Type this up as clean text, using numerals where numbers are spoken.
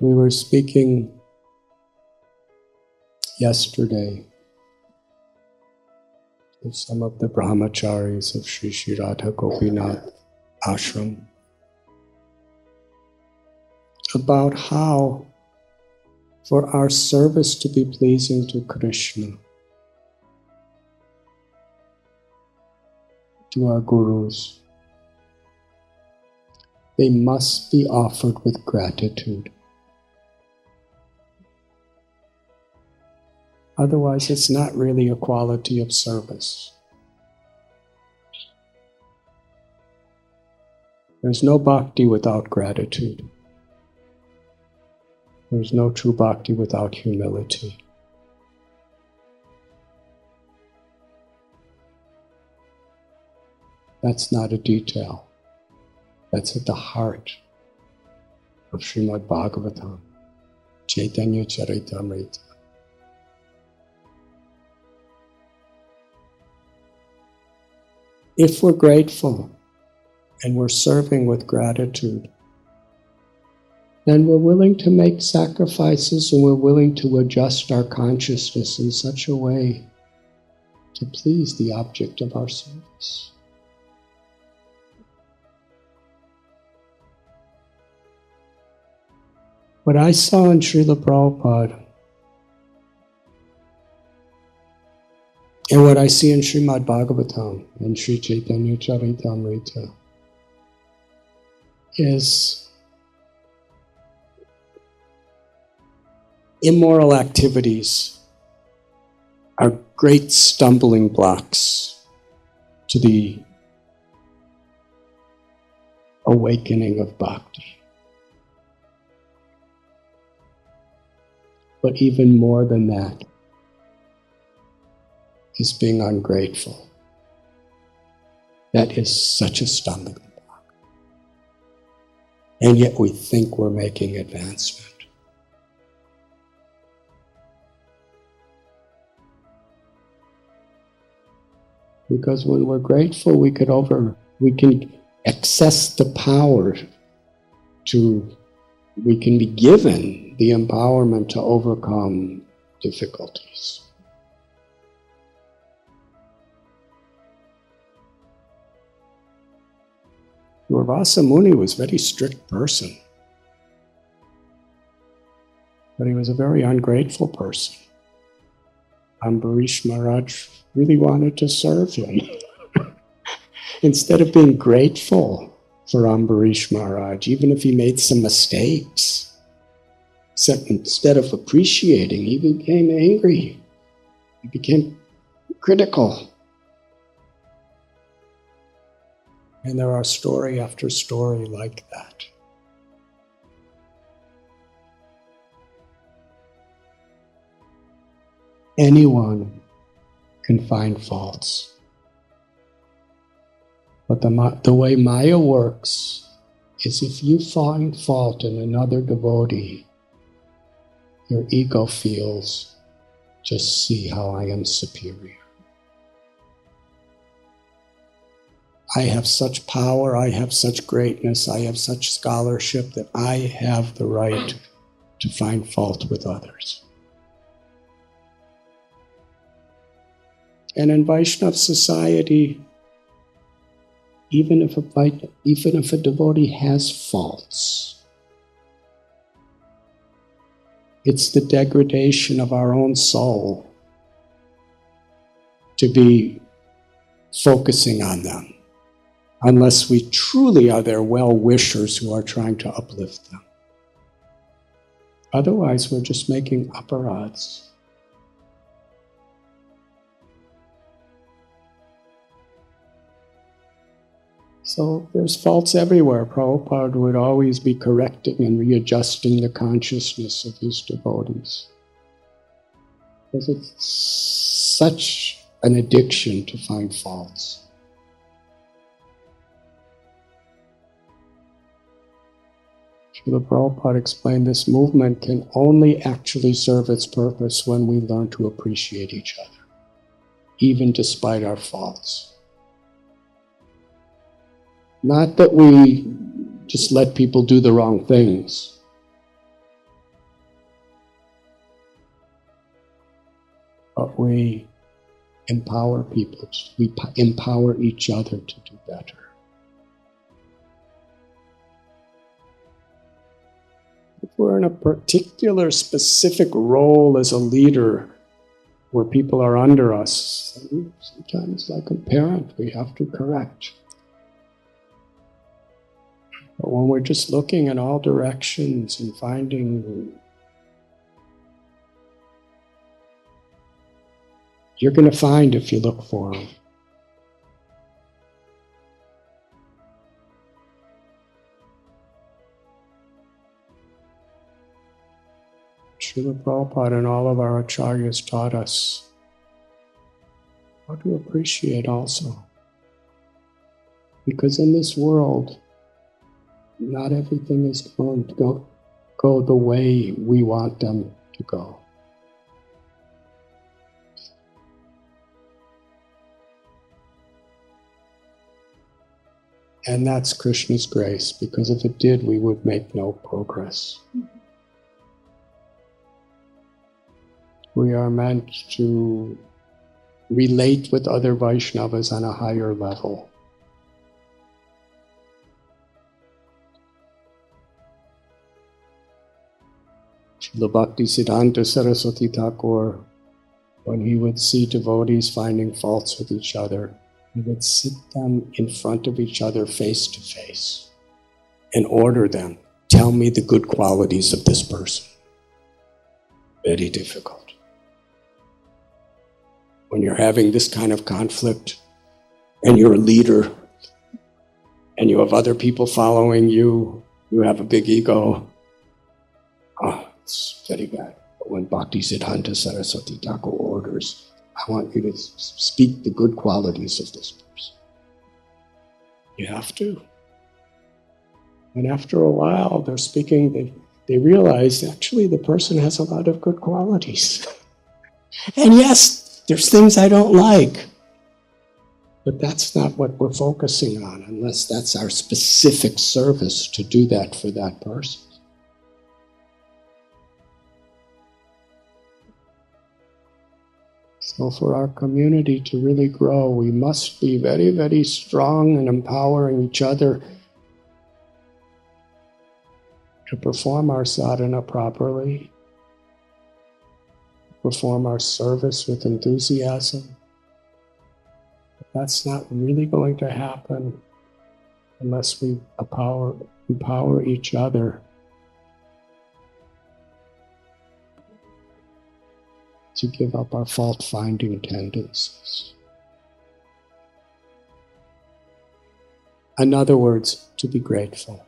We were speaking yesterday with some of the brahmacharis of Sri Radha Gopinath ashram about how for our service to be pleasing to Krishna, to our gurus, they must be offered with gratitude. Otherwise, it's not really a quality of service. There's no bhakti without gratitude. There's no true bhakti without humility. That's not a detail. That's at the heart of Srimad Bhagavatam, Chaitanya Charitamrita. If we're grateful and we're serving with gratitude, then we're willing to make sacrifices and we're willing to adjust our consciousness in such a way to please the object of our service. What I saw in Srila Prabhupada and what I see in Srimad Bhagavatam and Sri Chaitanya Charitamrita is immoral activities are great stumbling blocks to the awakening of bhakti. But even more than that is being ungrateful. That is such a stumbling block. And yet we think we're making advancement. Because when we're grateful, we can access the power we can be given the empowerment to overcome difficulties. Durvasa Muni was a very strict person, but he was a very ungrateful person. Ambarish Maharaj really wanted to serve him. Instead of being grateful for Ambarish Maharaj, even if he made some mistakes, instead of appreciating, he became angry. He became critical. And there are story after story like that. Anyone can find faults. But the way Maya works is if you find fault in another devotee, your ego feels, just see how I am superior. I have such power, I have such greatness, I have such scholarship that I have the right to find fault with others. And in Vaishnava society, even if a devotee has faults, it's the degradation of our own soul to be focusing on them, unless we truly are their well-wishers who are trying to uplift them. Otherwise, we're just making aparadhs. So there's faults everywhere. Prabhupada would always be correcting and readjusting the consciousness of his devotees. Because it's such an addiction to find faults. Srila Prabhupada explained this movement can only actually serve its purpose when we learn to appreciate each other, even despite our faults. Not that we just let people do the wrong things, but we empower people. We empower each other to do better. If we're in a particular specific role as a leader where people are under us, sometimes like a parent, we have to correct. But when we're just looking in all directions and finding, you're going to find if you look for them. Srila Prabhupada and all of our acharyas taught us how to appreciate also. Because in this world, not everything is going to go the way we want them to go. And that's Krishna's grace, because if it did, we would make no progress. We are meant to relate with other Vaishnavas on a higher level. Srila Bhakti Siddhanta Saraswati Thakur, when he would see devotees finding faults with each other, he would sit them in front of each other face to face and order them, tell me the good qualities of this person. Very difficult. When you're having this kind of conflict and you're a leader and you have other people following you, you have a big ego, it's very bad. But when Bhakti Siddhanta Saraswati Thakur orders, I want you to speak the good qualities of this person. You have to. And after a while, they're speaking, they realize actually the person has a lot of good qualities. And yes, there's things I don't like, but that's not what we're focusing on, unless that's our specific service to do that for that person. So for our community to really grow, we must be very, very strong in empowering each other to perform our sadhana properly, perform our service with enthusiasm. But that's not really going to happen unless we empower each other to give up our fault-finding tendencies. In other words, to be grateful.